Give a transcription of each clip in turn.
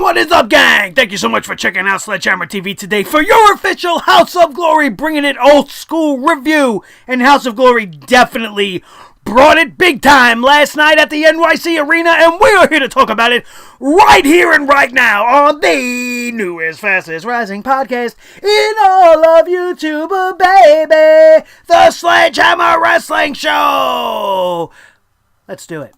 What is up, gang? Thank you so much for checking out Sledgehammer TV today for your official House of Glory, bringing it old school review. And House of Glory definitely brought it big time last night at the NYC Arena, and we are here to talk about it right here and right now on the newest, fastest rising podcast in all of YouTube, baby, the Sledgehammer Wrestling Show. Let's do it.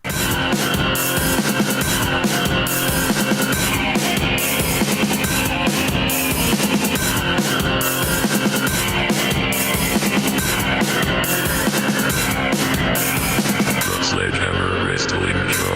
Sledgehammer Wrestling Show.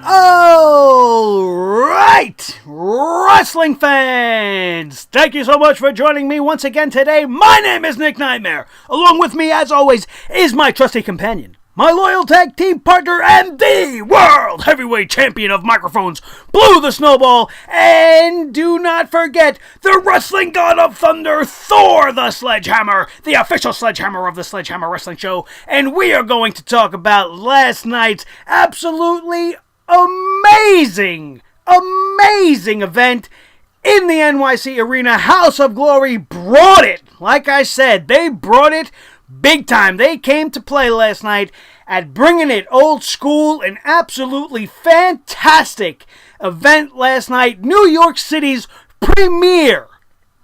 All right, wrestling fans, thank you so much for joining me once again today. My name is Nick Nightmare. Along with me, as always, is my trusty companion, my loyal tag team partner, and the World Heavyweight Champion of Microphones, Blue the Snowball. And do not forget the Wrestling God of Thunder, Thor the Sledgehammer, the official Sledgehammer of the Sledgehammer Wrestling Show. And we are going to talk about last night's absolutely amazing event in the NYC Arena. House of Glory brought it. Like I said, they brought it big time. They came to play last night at bringing it old school. An absolutely fantastic event last night. New York City's premier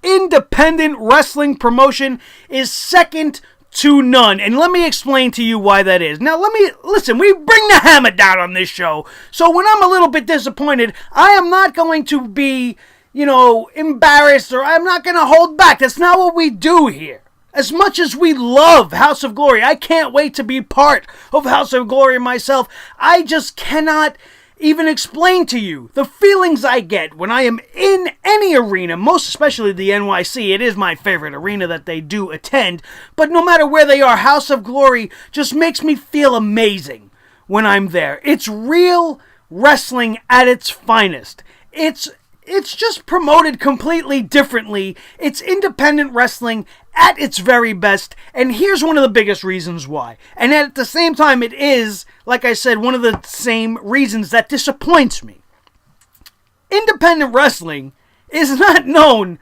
independent wrestling promotion is second to none. And let me explain to you why that is. Now, listen, we bring the hammer down on this show. So when I'm a little bit disappointed, I am not going to be, embarrassed, or I'm not going to hold back. That's not what we do here. As much as we love House of Glory, I can't wait to be part of House of Glory myself. I just cannot even explain to you the feelings I get when I am in any arena, most especially the NYC. It is my favorite arena that they do attend, but no matter where they are, House of Glory just makes me feel amazing when I'm there. It's real wrestling at its finest. It's just promoted completely differently. It's independent wrestling at its very best, and here's one of the biggest reasons why. And at the same time, it is, like I said, one of the same reasons that disappoints me. Independent wrestling is not known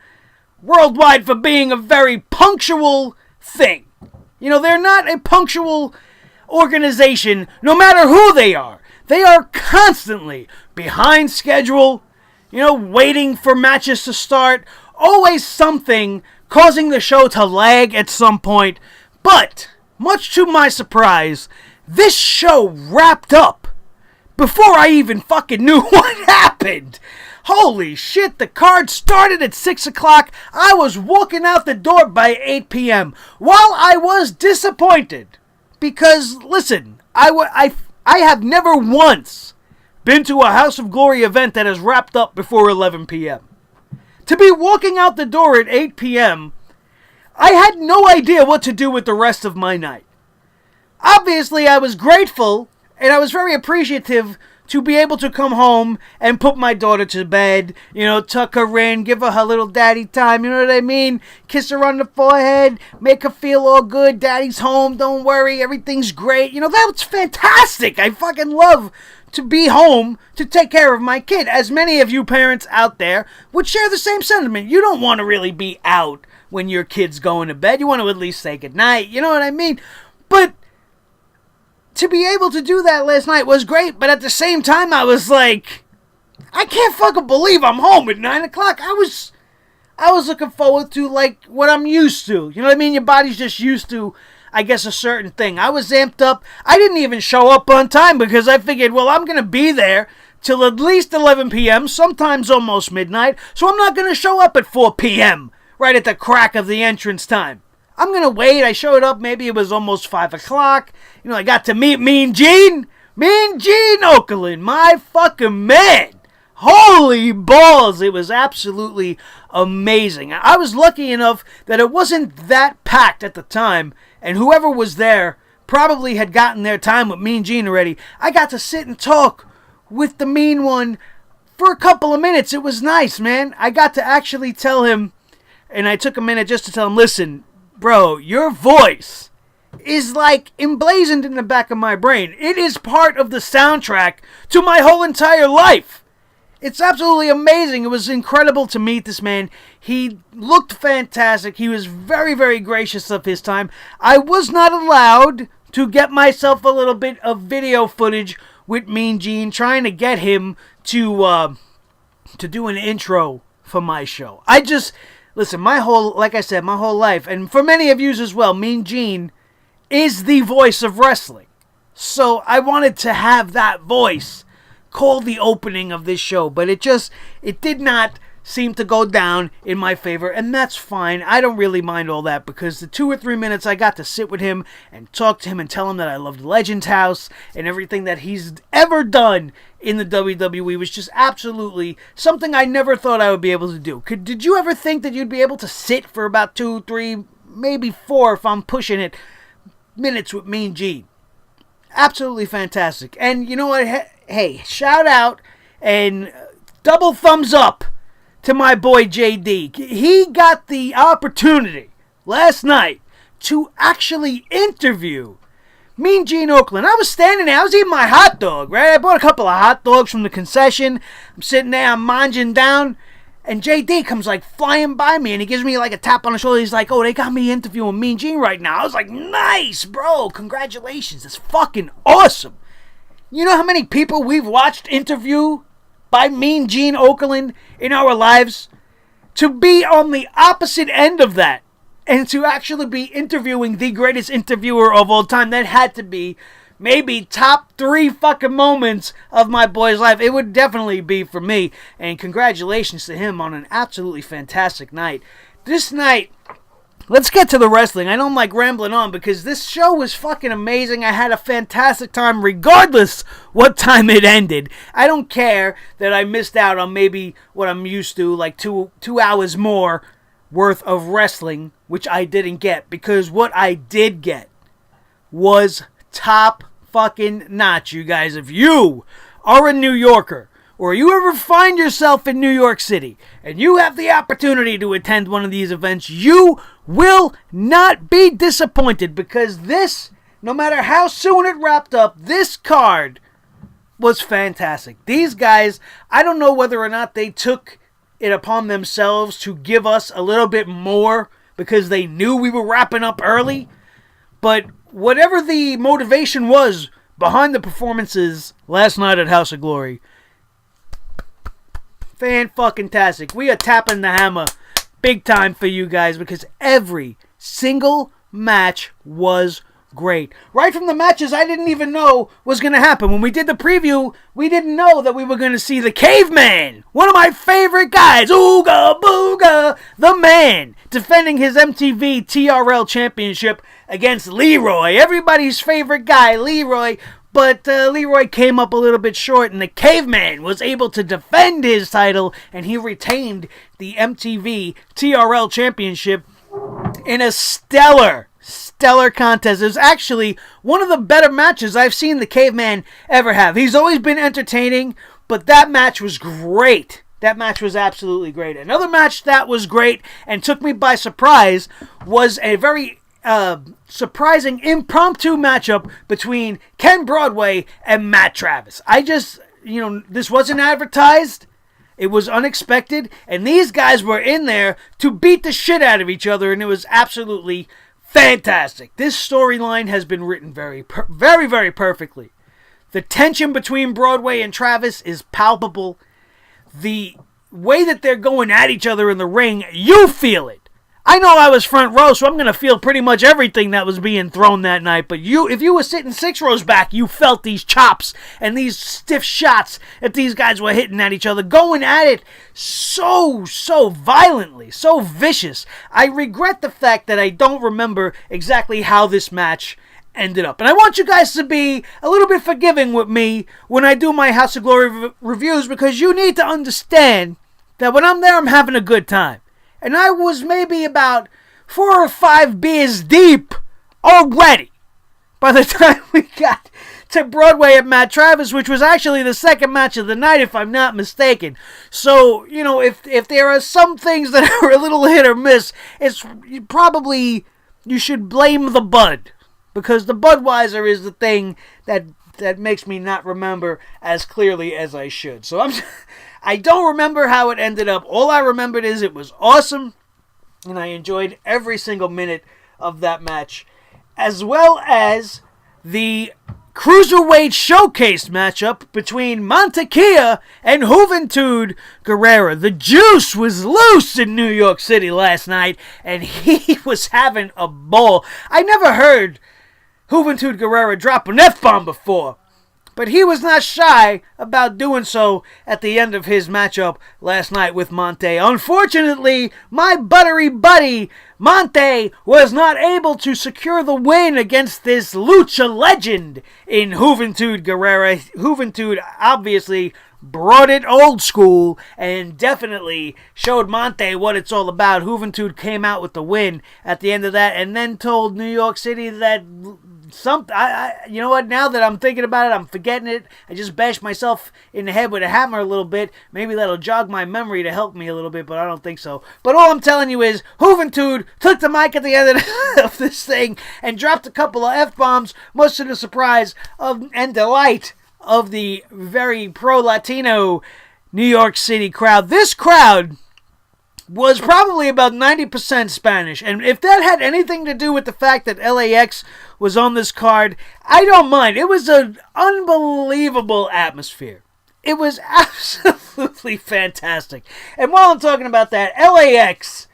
worldwide for being a very punctual thing. They're not a punctual organization, no matter who they are. They are constantly behind schedule, waiting for matches to start, always something causing the show to lag at some point. But, much to my surprise, this show wrapped up before I even fucking knew what happened. Holy shit, the card started at 6 o'clock. I was walking out the door by 8 p.m. While I was disappointed, because, listen, I have never once been to a House of Glory event that has wrapped up before 11 p.m. To be walking out the door at 8 p.m., I had no idea what to do with the rest of my night. Obviously, I was grateful, and I was very appreciative to be able to come home and put my daughter to bed, tuck her in, give her her little daddy time, you know what I mean? Kiss her on the forehead, make her feel all good, daddy's home, don't worry, everything's great. That was fantastic. I fucking love to be home to take care of my kid. As many of you parents out there would share the same sentiment. You don't want to really be out when your kid's going to bed. You want to at least say goodnight. You know what I mean? But to be able to do that last night was great. But at the same time, I was like, I can't fucking believe I'm home at 9 o'clock. I was looking forward to, like, what I'm used to. You know what I mean? Your body's just used to, I guess, a certain thing. I was amped up. I didn't even show up on time because I figured, well, I'm going to be there till at least 11 p.m., sometimes almost midnight, so I'm not going to show up at 4 p.m., right at the crack of the entrance time. I'm going to wait. I showed up, maybe it was almost 5 o'clock. I got to meet Mean Gene Okerlund, my fucking man. Holy balls, it was absolutely amazing. I was lucky enough that it wasn't that packed at the time, and whoever was there probably had gotten their time with Mean Gene already. I got to sit and talk with the Mean One for a couple of minutes. It was nice, man. I got to actually tell him, and I took a minute just to tell him, listen, bro, your voice is like emblazoned in the back of my brain. It is part of the soundtrack to my whole entire life. It's absolutely amazing. It was incredible to meet this man. He looked fantastic. He was very, very gracious of his time. I was not allowed to get myself a little bit of video footage with Mean Gene, trying to get him to do an intro for my show. Listen, like I said, my whole life, and for many of you as well, Mean Gene is the voice of wrestling. So I wanted to have that voice call the opening of this show, but it did not seem to go down in my favor, and that's fine. I don't really mind all that, because the 2 or 3 minutes I got to sit with him and talk to him and tell him that I loved Legends House and everything that he's ever done in the WWE was just absolutely something I never thought I would be able to do. Did you ever think that you'd be able to sit for about 2, 3, maybe 4 if I'm pushing it, minutes with Mean Gene? Absolutely fantastic. And you know what? Hey, shout out and double thumbs up to my boy JD. He got the opportunity last night to actually interview Mean Gene Okerlund. I was standing there, I was eating my hot dog, right? I bought a couple of hot dogs from the concession. I'm sitting there, I'm manging down, and JD comes like flying by me, and he gives me like a tap on the shoulder. He's like, oh, they got me interviewing Mean Gene right now. I was like, nice, bro, congratulations, that's fucking awesome. You know how many people we've watched interview by Mean Gene Okerlund in our lives? To be on the opposite end of that, and to actually be interviewing the greatest interviewer of all time, that had to be maybe top 3 fucking moments of my boy's life. It would definitely be for me, and congratulations to him on an absolutely fantastic night. This night, let's get to the wrestling. I know I'm like rambling on, because this show was fucking amazing. I had a fantastic time regardless what time it ended. I don't care that I missed out on maybe what I'm used to, like two hours more worth of wrestling, which I didn't get, because what I did get was top fucking notch, you guys. If you are a New Yorker, or you ever find yourself in New York City, and you have the opportunity to attend one of these events, you will not be disappointed, because this, no matter how soon it wrapped up, this card was fantastic. These guys, I don't know whether or not they took it upon themselves to give us a little bit more because they knew we were wrapping up early, but whatever the motivation was behind the performances last night at House of Glory, fan-fucking-tastic. We are tapping the hammer big time for you guys, because every single match was great. Right from the matches I didn't even know was going to happen. When we did the preview, we didn't know that we were going to see the Caveman, one of my favorite guys, Ooga Booga, the man, defending his MTV TRL championship against Leroy, everybody's favorite guy, Leroy. But Leroy came up a little bit short, and the Caveman was able to defend his title, and he retained the MTV TRL championship in a stellar contest. It was actually one of the better matches I've seen the Caveman ever have. He's always been entertaining, but that match was great. That match was absolutely great. Another match that was great and took me by surprise was a very surprising impromptu matchup between Ken Broadway and Matt Travis. This wasn't advertised. It was unexpected, and these guys were in there to beat the shit out of each other, and it was absolutely fantastic. This storyline has been written very, very perfectly. The tension between Broadway and Travis is palpable. The way that they're going at each other in the ring, you feel it. I know I was front row, so I'm going to feel pretty much everything that was being thrown that night. But if you were sitting 6 rows back, you felt these chops and these stiff shots that these guys were hitting at each other, going at it so violently, so vicious. I regret the fact that I don't remember exactly how this match ended up. And I want you guys to be a little bit forgiving with me when I do my House of Glory reviews, because you need to understand that when I'm there, I'm having a good time. And I was maybe about 4 or 5 beers deep already by the time we got to Broadway at Matt Travis, which was actually the second match of the night, if I'm not mistaken. So, if there are some things that are a little hit or miss, you should blame the bud. because the Budweiser is the thing that makes me not remember as clearly as I should. So I don't remember how it ended up. All I remembered is it was awesome, and I enjoyed every single minute of that match, as well as the Cruiserweight Showcase matchup between Montekia and Juventud Guerrera. The juice was loose in New York City last night, and he was having a ball. I never heard Juventud Guerrera drop an F-bomb before, but he was not shy about doing so at the end of his matchup last night with Monte. Unfortunately, my buttery buddy Monte was not able to secure the win against this lucha legend in Juventud Guerrera. Juventud obviously brought it old school and definitely showed Monte what it's all about. Juventud came out with the win at the end of that and then told New York City that you know what, now that I'm thinking about it, I'm forgetting it. I just bashed myself in the head with a hammer a little bit. Maybe that'll jog my memory to help me a little bit, but I don't think so. But all I'm telling you is, Juventud took the mic at the end of this thing and dropped a couple of F-bombs, much to the surprise and delight of the very pro-Latino New York City crowd. This crowd was probably about 90% Spanish, and if that had anything to do with the fact that LAX was on this card, I don't mind. It was an unbelievable atmosphere. It was absolutely fantastic. And while I'm talking about that, LAX,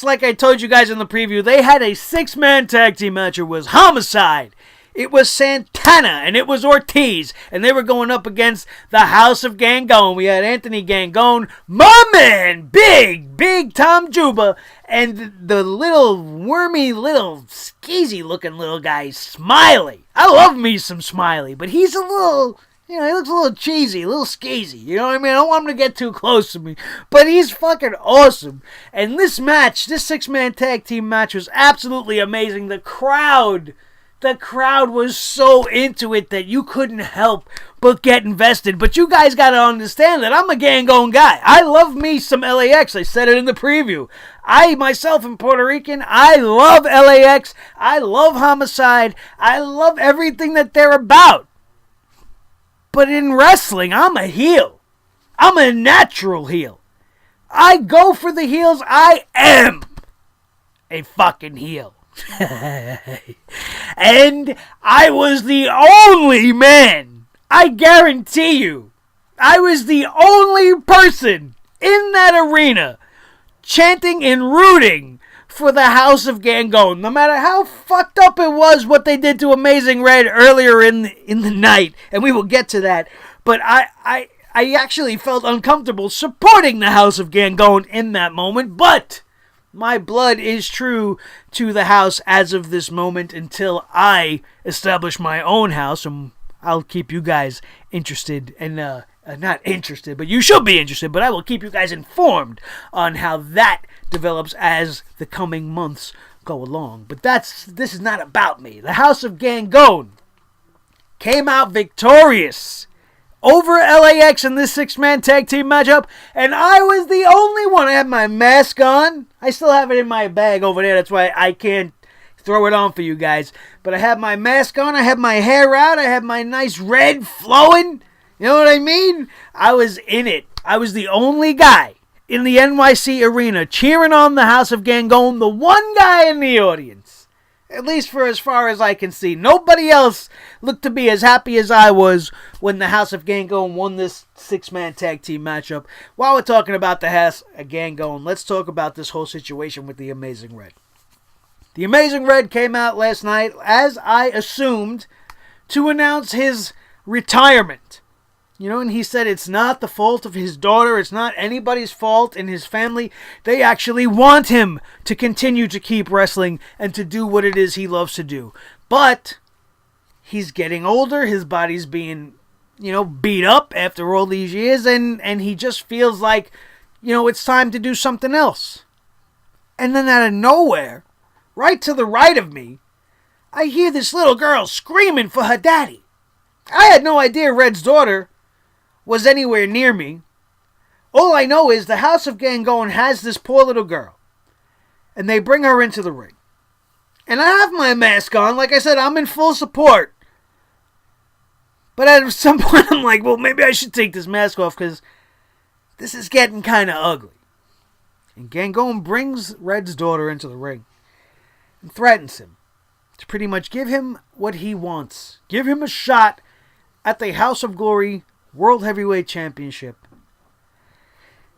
like I told you guys in the preview, they had a 6-man tag team match. It was Homicide, it was Santana, and it was Ortiz, and they were going up against the House of Gangone. We had Anthony Gangone, my man, big Tom Juba, and the little wormy, little skeezy looking little guy, Smiley. I love me some Smiley, but he's a little, he looks a little cheesy, a little skeezy. You know what I mean? I don't want him to get too close to me, but he's fucking awesome. And this match, this 6-man tag team match was absolutely amazing. The crowd was so into it that you couldn't help but get invested. But you guys got to understand that I'm a Gangone guy. I love me some LAX. I said it in the preview. I, myself, am Puerto Rican. I love LAX. I love Homicide. I love everything that they're about. But in wrestling, I'm a heel. I'm a natural heel. I go for the heels. I am a fucking heel. And I was the only man, I guarantee you, I was the only person in that arena chanting and rooting for the House of Gangone. No matter how fucked up it was what they did to Amazing Red earlier in the night, and we will get to that, but I actually felt uncomfortable supporting the House of Gangone in that moment, but my blood is true to the house as of this moment until I establish my own house, and I'll keep you guys interested, and not interested, but you should be interested, but I will keep you guys informed on how that develops as the coming months go along. But this is not about me. The House of Gangone came out victorious over LAX in this 6-man tag team matchup, and I was the only one. I had my mask on. I still have it in my bag over there. That's why I can't throw it on for you guys. But I had my mask on. I had my hair out. I had my nice red flowing. You know what I mean? I was in it. I was the only guy in the NYC arena cheering on the House of Gangone, the one guy in the audience. At least for as far as I can see. Nobody else looked to be as happy as I was when the House of Gangone won this 6-man tag team matchup. While we're talking about the House of Gangone, let's talk about this whole situation with the Amazing Red. The Amazing Red came out last night, as I assumed, to announce his retirement. And he said it's not the fault of his daughter. It's not anybody's fault in his family. They actually want him to continue to keep wrestling and to do what it is he loves to do. But he's getting older. His body's being, beat up after all these years. And he just feels like, it's time to do something else. And then out of nowhere, right to the right of me, I hear this little girl screaming for her daddy. I had no idea Red's daughter was anywhere near me. All I know is the House of Gangone has this poor little girl, and they bring her into the ring. And I have my mask on. Like I said, I'm in full support. But at some point, I'm like, well, maybe I should take this mask off because this is getting kind of ugly. And Gangone brings Red's daughter into the ring and threatens him to pretty much give him what he wants. Give him a shot at the House of Glory World Heavyweight Championship.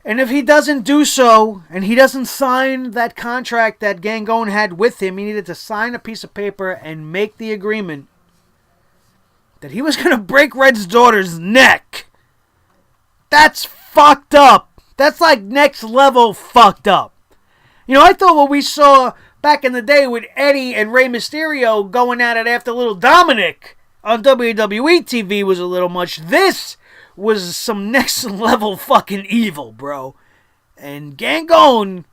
And if he doesn't do so, and he doesn't sign that contract that Gangone had with him, he needed to sign a piece of paper and make the agreement that he was going to break Red's daughter's neck. That's fucked up. That's like next level fucked up. You know, I thought what we saw back in the day with Eddie and Rey Mysterio going at it after little Dominic on WWE TV was a little much. This was some next level fucking evil, bro. And Gangone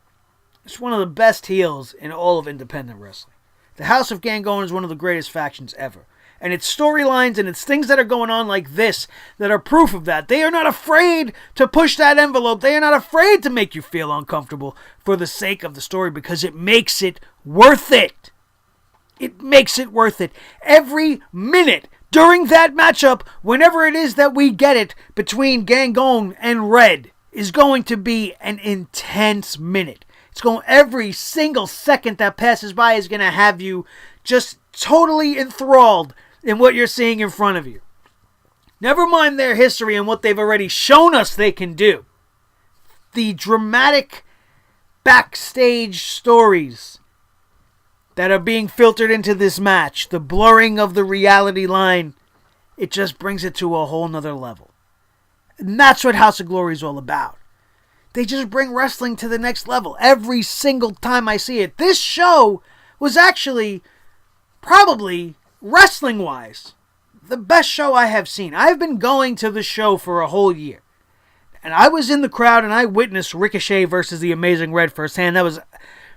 is one of the best heels in all of independent wrestling. The House of Gangone is one of the greatest factions ever. And it's storylines and it's things that are going on like this that are proof of that. They are not afraid to push that envelope. They are not afraid to make you feel uncomfortable for the sake of the story because it makes it worth it. It makes it worth it. Every minute during that matchup, whenever it is that we get it between Gangone and Red, is going to be an intense minute. It's going every single second that passes by is going to have you just totally enthralled in what you're seeing in front of you. Never mind their history and what they've already shown us they can do. The dramatic backstage stories that are being filtered into this match, the blurring of the reality line, it just brings it to a whole nother level. And that's what House of Glory is all about. They just bring wrestling to the next level every single time I see it. This show was actually probably, wrestling-wise, the best show I have seen. I've been going to the show for a whole year. And I was in the crowd and I witnessed Ricochet versus the Amazing Red firsthand. That was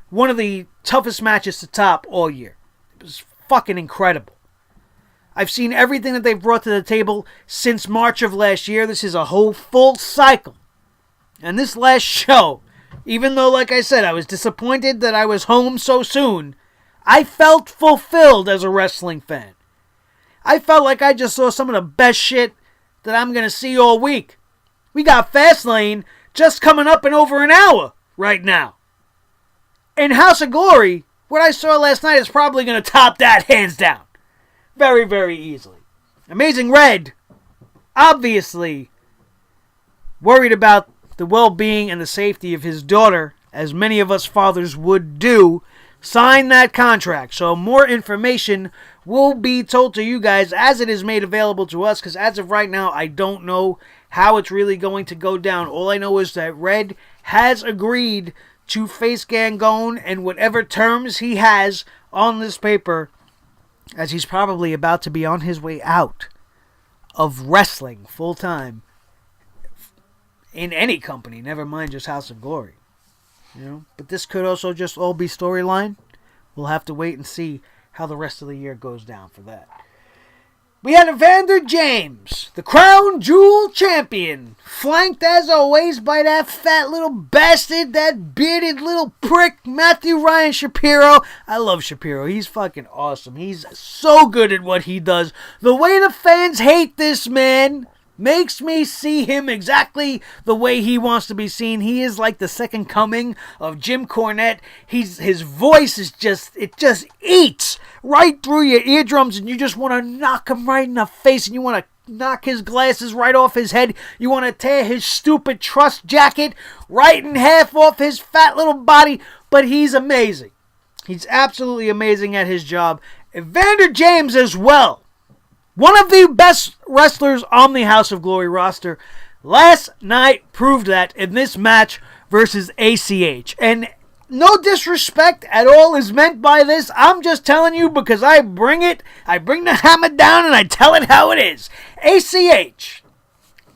one of the toughest matches to top all year. It was fucking incredible. I've seen everything that they've brought to the table since March of last year. This is a whole full cycle. And this last show, even though, like I said, I was disappointed that I was home so soon, I felt fulfilled as a wrestling fan. I felt like I just saw some of the best shit that I'm going to see all week. We got Fastlane just coming up in over an hour right now. In House of Glory, what I saw last night is probably going to top that hands down. Very, very easily. Amazing Red, obviously worried about the well-being and the safety of his daughter, as many of us fathers would do, sign that contract. So more information will be told to you guys as it is made available to us, because as of right now, I don't know how it's really going to go down. All I know is that Red has agreed to face Gangone and whatever terms he has on this paper, as he's probably about to be on his way out of wrestling full-time in any company, never mind just House of Glory. You know, but this could also just all be storyline. We'll have to wait and see how the rest of the year goes down for that. We had Evander James, the Crown Jewel Champion, flanked as always by that fat little bastard, that bearded little prick, Matthew Ryan Shapiro. I love Shapiro. He's fucking awesome. He's so good at what he does. The way the fans hate this man makes me see him exactly the way he wants to be seen. He is like the second coming of Jim Cornette. His voice is just eats right through your eardrums, and you just want to knock him right in the face, and you want to knock his glasses right off his head. You want to tear his stupid trust jacket right in half off his fat little body, but he's amazing. He's absolutely amazing at his job. Evander James as well. One of the best wrestlers on the House of Glory roster. Last night proved that in this match versus ACH. And no disrespect at all is meant by this. I'm just telling you because I bring the hammer down and I tell it how it is. ACH.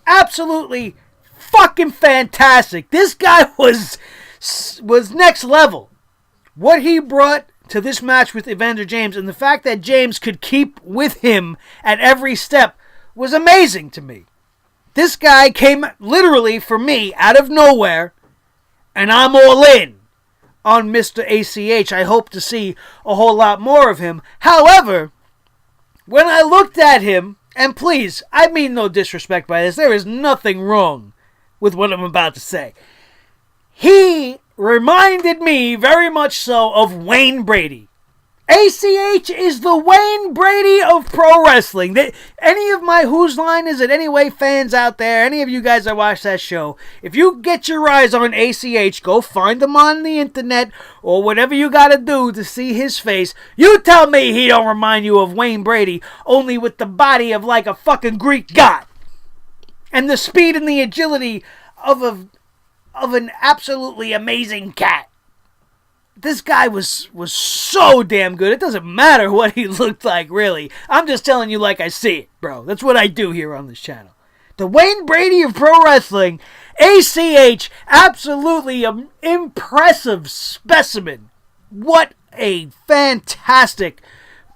Absolutely fucking fantastic. This guy was next level. What he brought to this match with Evander James, and the fact that James could keep with him at every step was amazing to me. This guy came literally for me out of nowhere, and I'm all in on Mr. ACH. I hope to see a whole lot more of him. However, when I looked at him, and please, I mean no disrespect by this, there is nothing wrong with what I'm about to say. He reminded me very much so of Wayne Brady. ACH is the Wayne Brady of pro wrestling. Any of my Whose Line Is It Anyway fans out there, any of you guys that watch that show, if you get your eyes on ACH, go find him on the internet or whatever you gotta do to see his face. You tell me he don't remind you of Wayne Brady, only with the body of like a fucking Greek god. And the speed and the agility of an absolutely amazing cat. This guy was so damn good. It doesn't matter what he looked like, really. I'm just telling you like I see it, bro. That's what I do here on this channel. The Wayne Brady of pro wrestling, ACH, absolutely an impressive specimen. What a fantastic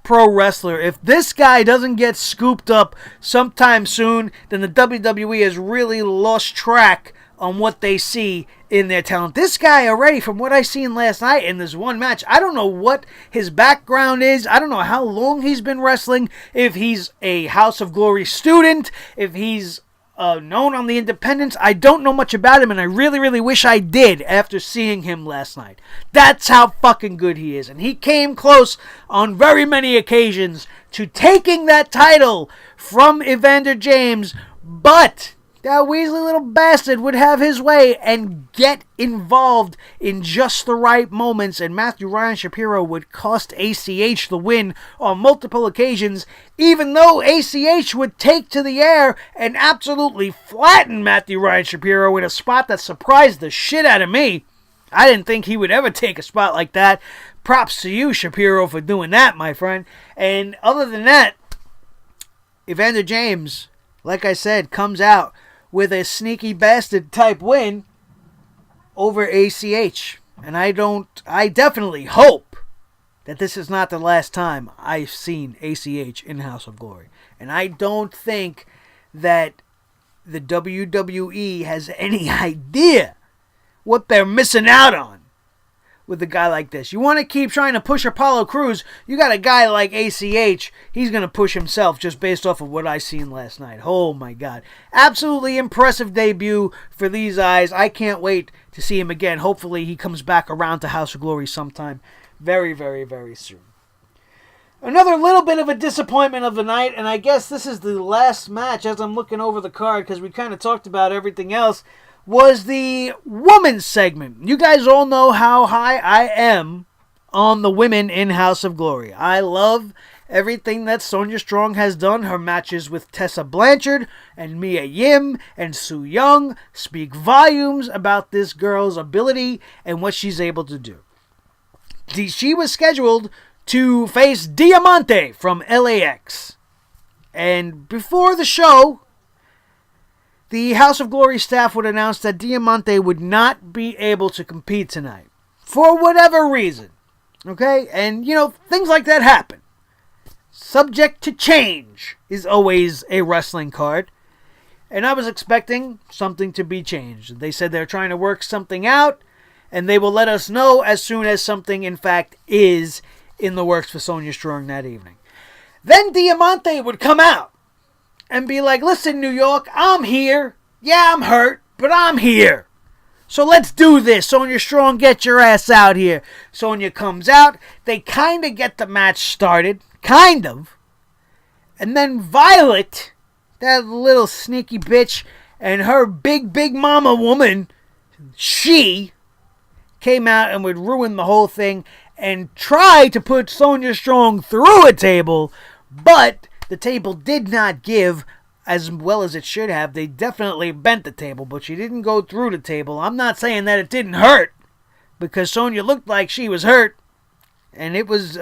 pro wrestler. If this guy doesn't get scooped up sometime soon, then the WWE has really lost track on what they see in their talent. This guy already, from what I seen last night in this one match, I don't know what his background is. I don't know how long he's been wrestling. If he's a House of Glory student, if he's known on the independents. I don't know much about him, and I really, really wish I did after seeing him last night. That's how fucking good he is. And he came close on very many occasions to taking that title from Evander James, but that Weasley little bastard would have his way and get involved in just the right moments, and Matthew Ryan Shapiro would cost ACH the win on multiple occasions, even though ACH would take to the air and absolutely flatten Matthew Ryan Shapiro in a spot that surprised the shit out of me. I didn't think he would ever take a spot like that. Props to you, Shapiro, for doing that, my friend. And other than that, Evander James, like I said, comes out with a sneaky bastard type win over ACH. And I definitely hope that this is not the last time I've seen ACH in House of Glory. And I don't think that the WWE has any idea what they're missing out on with a guy like this. You want to keep trying to push Apollo Crews, you got a guy like ACH, he's going to push himself just based off of what I seen last night. Oh my God. Absolutely impressive debut for these eyes. I can't wait to see him again. Hopefully he comes back around to House of Glory sometime very, very, very soon. Another little bit of a disappointment of the night, and I guess this is the last match as I'm looking over the card because we kind of talked about everything else, was the women's segment. You guys all know how high I am on the women in House of Glory. I love everything that Sonya Strong has done. Her matches with Tessa Blanchard and Mia Yim and Su Yung speak volumes about this girl's ability and what she's able to do. She was scheduled to face Diamante from LAX. And before the show, the House of Glory staff would announce that Diamante would not be able to compete tonight. For whatever reason. Okay? And, you know, things like that happen. Subject to change is always a wrestling card. And I was expecting something to be changed. They said they're trying to work something out, and they will let us know as soon as something, in fact, is in the works for Sonya Strong that evening. Then Diamante would come out and be like, listen, New York, I'm here. Yeah, I'm hurt, but I'm here. So let's do this. Sonya Strong, get your ass out here. Sonya comes out. They kind of get the match started. Kind of. And then Violet, that little sneaky bitch, and her big, big mama woman, she came out and would ruin the whole thing and try to put Sonya Strong through a table, but the table did not give as well as it should have. They definitely bent the table, but she didn't go through the table. I'm not saying that it didn't hurt, because Sonya looked like she was hurt, and it was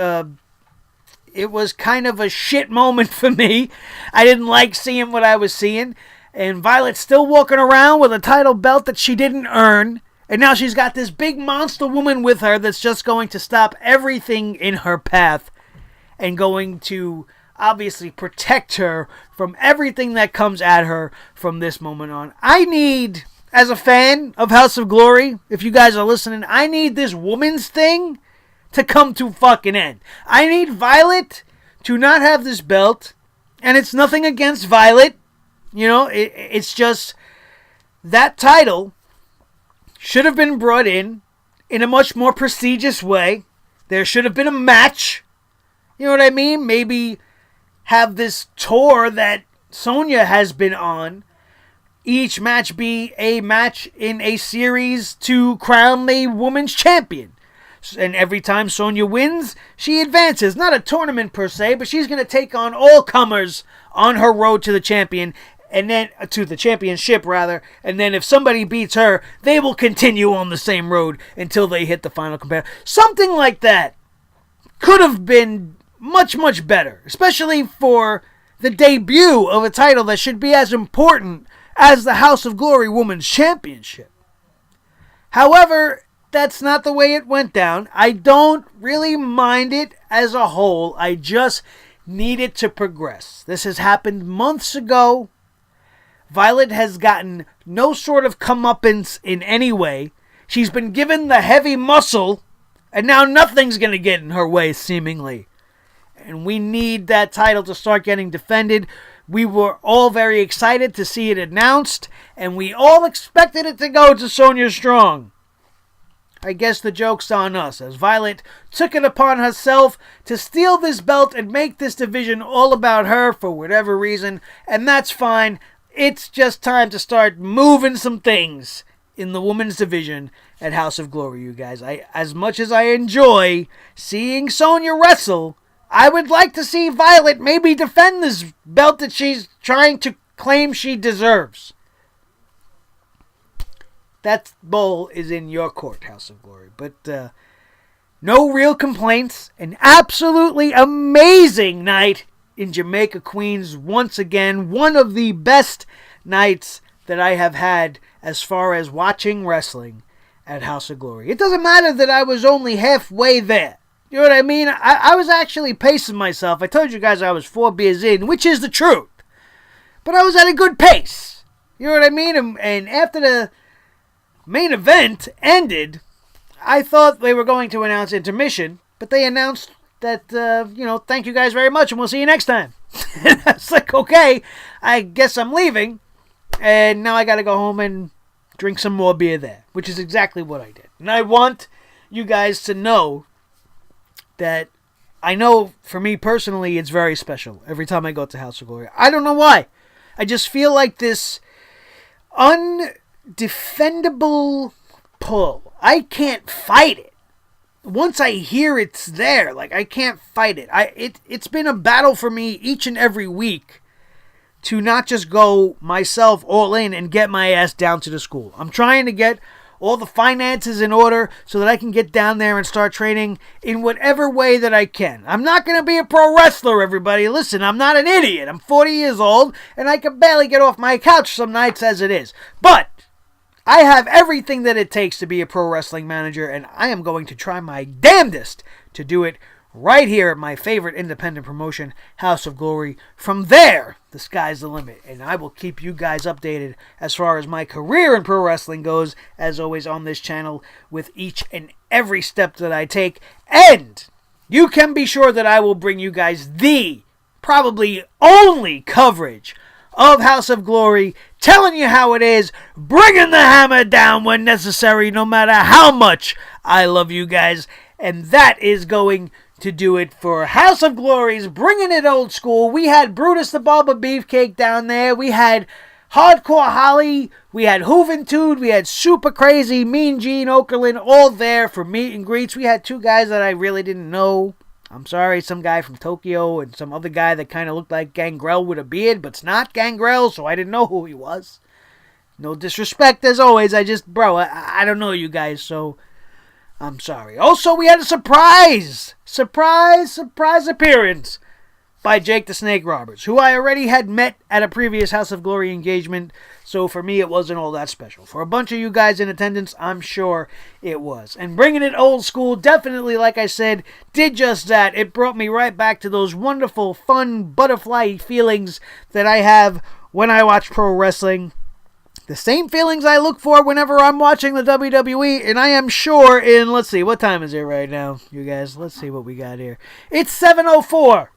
kind of a shit moment for me. I didn't like seeing what I was seeing, and Violet's still walking around with a title belt that she didn't earn, and now she's got this big monster woman with her that's just going to stop everything in her path and going to obviously protect her from everything that comes at her from this moment on. I need as a fan of House of Glory, if you guys are listening, I need this woman's thing to come to fucking end. I need Violet to not have this belt, and it's nothing against Violet. You know, it's just that title should have been brought in a much more prestigious way. There should have been a match. You know what I mean? Maybe have this tour that Sonya has been on, each match be a match in a series to crown a woman's champion. And every time Sonya wins, she advances. Not a tournament per se, but she's going to take on all comers on her road to the champion, and then to the championship rather. And then if somebody beats her, they will continue on the same road until they hit the final competitor. Something like that could have been much, much better, especially for the debut of a title that should be as important as the House of Glory Women's Championship. However, that's not the way it went down. I don't really mind it as a whole. I just need it to progress. This has happened months ago. Violet has gotten no sort of comeuppance in any way. She's been given the heavy muscle, and now nothing's going to get in her way, seemingly. And we need that title to start getting defended. We were all very excited to see it announced, and we all expected it to go to Sonya Strong. I guess the joke's on us, as Violet took it upon herself to steal this belt and make this division all about her for whatever reason, and that's fine. It's just time to start moving some things in the women's division at House of Glory, you guys. As much as I enjoy seeing Sonya wrestle, I would like to see Violet maybe defend this belt that she's trying to claim she deserves. That bowl is in your court, House of Glory. But no real complaints. An absolutely amazing night in Jamaica, Queens. Once again, one of the best nights that I have had as far as watching wrestling at House of Glory. It doesn't matter that I was only halfway there. You know what I mean? I was actually pacing myself. I told you guys I was 4 beers in, which is the truth. But I was at a good pace. You know what I mean? And after the main event ended, I thought they were going to announce intermission, but they announced that, thank you guys very much, and we'll see you next time. And I was like, okay, I guess I'm leaving, and now I got to go home and drink some more beer there, which is exactly what I did. And I want you guys to know that I know for me personally it's very special every time I go to House of Glory. I don't know why. I just feel like this undefendable pull. I can't fight it. Once I hear it's there, I can't fight it. It's been a battle for me each and every week to not just go myself all in and get my ass down to the school. I'm trying to get all the finances in order so that I can get down there and start training in whatever way that I can. I'm not going to be a pro wrestler, everybody. Listen, I'm not an idiot. I'm 40 years old, and I can barely get off my couch some nights as it is. But I have everything that it takes to be a pro wrestling manager, and I am going to try my damnedest to do it right here at my favorite independent promotion, House of Glory. From there, the sky's the limit, and I will keep you guys updated as far as my career in pro wrestling goes, as always on this channel, with each and every step that I take. And you can be sure that I will bring you guys the probably only coverage of House of Glory, telling you how it is, bringing the hammer down when necessary, no matter how much I love you guys. And that is going to do it for House of Glory's Bringing It Old School. We had Brutus the Barber Beefcake down there. We had Hardcore Holly. We had Juventud. We had Super Crazy, Mean Gene Okerlund, all there for meet and greets. We had 2 guys that I really didn't know. I'm sorry, some guy from Tokyo and some other guy that kind of looked like Gangrel with a beard, but it's not Gangrel, so I didn't know who he was. No disrespect, as always. I don't know you guys, so I'm sorry. Also, we had a surprise appearance by Jake the Snake Roberts, who I already had met at a previous House of Glory engagement, so for me it wasn't all that special. For a bunch of you guys in attendance, I'm sure it was. And Bringing It Old School definitely, like I said, did just that. It brought me right back to those wonderful, fun, butterfly feelings that I have when I watch pro wrestling. The same feelings I look for whenever I'm watching the WWE, and I am sure in, let's see, what time is it right now, you guys? Let's see what we got here. It's 7:04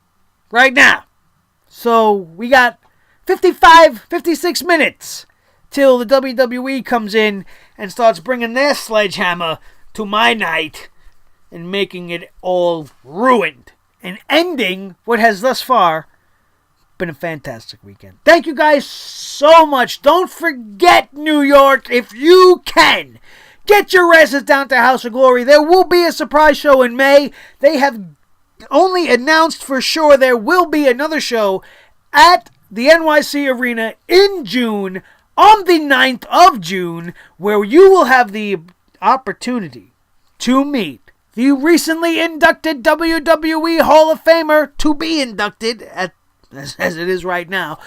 right now. So we got 56 minutes till the WWE comes in and starts bringing their sledgehammer to my night and making it all ruined and ending what has thus far been a fantastic weekend. Thank you guys so much. Don't forget, New York, if you can, get your asses down to House of Glory. There will be a surprise show in May. They have only announced for sure there will be another show at the NYC Arena in June, on the 9th of June, where you will have the opportunity to meet the recently inducted WWE Hall of Famer, to be inducted as it is right now,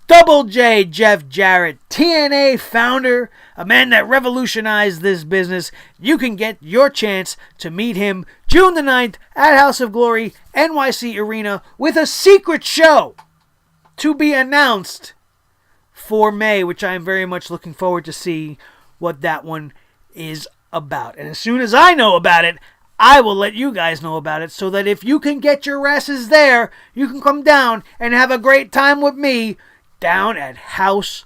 Double J Jeff Jarrett, TNA founder, a man that revolutionized this business. You can get your chance to meet him June the 9th at House of Glory, NYC Arena, with a secret show to be announced for May, which I am very much looking forward to see what that one is about. And as soon as I know about it, I will let you guys know about it, so that if you can get your asses there, you can come down and have a great time with me down at House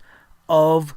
of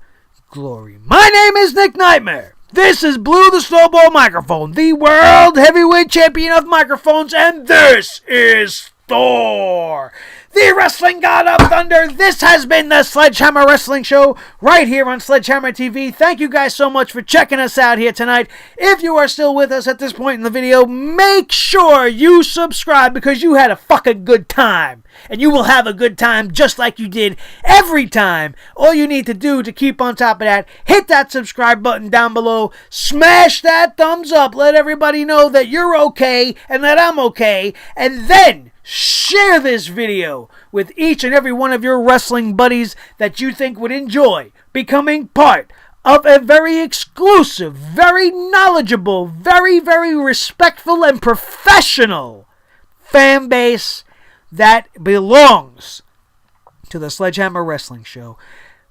Glory. My name is Nick Nightmare. This is Blue the Snowball Microphone, the World Heavyweight Champion of Microphones, and this is Thor, the Wrestling God of Thunder. This has been the Sledgehammer Wrestling Show right here on Sledgehammer TV. Thank you guys so much for checking us out here tonight. If you are still with us at this point in the video, make sure you subscribe, because you had a fucking good time. And you will have a good time just like you did every time. All you need to do to keep on top of that, hit that subscribe button down below, smash that thumbs up, let everybody know that you're okay and that I'm okay, and then share this video with each and every one of your wrestling buddies that you think would enjoy becoming part of a very exclusive, very knowledgeable, very, very respectful and professional fan base that belongs to the Sledgehammer Wrestling Show.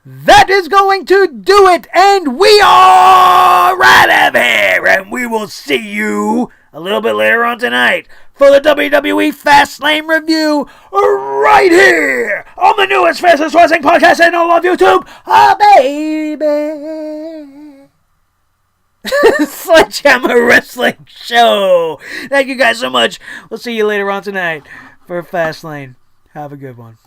That is going to do it, and we are out of here, and we will see you a little bit later on tonight for the WWE Fastlane review right here on the newest, fastest wrestling podcast in all of YouTube. Oh, baby. Sledgehammer Wrestling Show. Thank you guys so much. We'll see you later on tonight for Fastlane. Have a good one.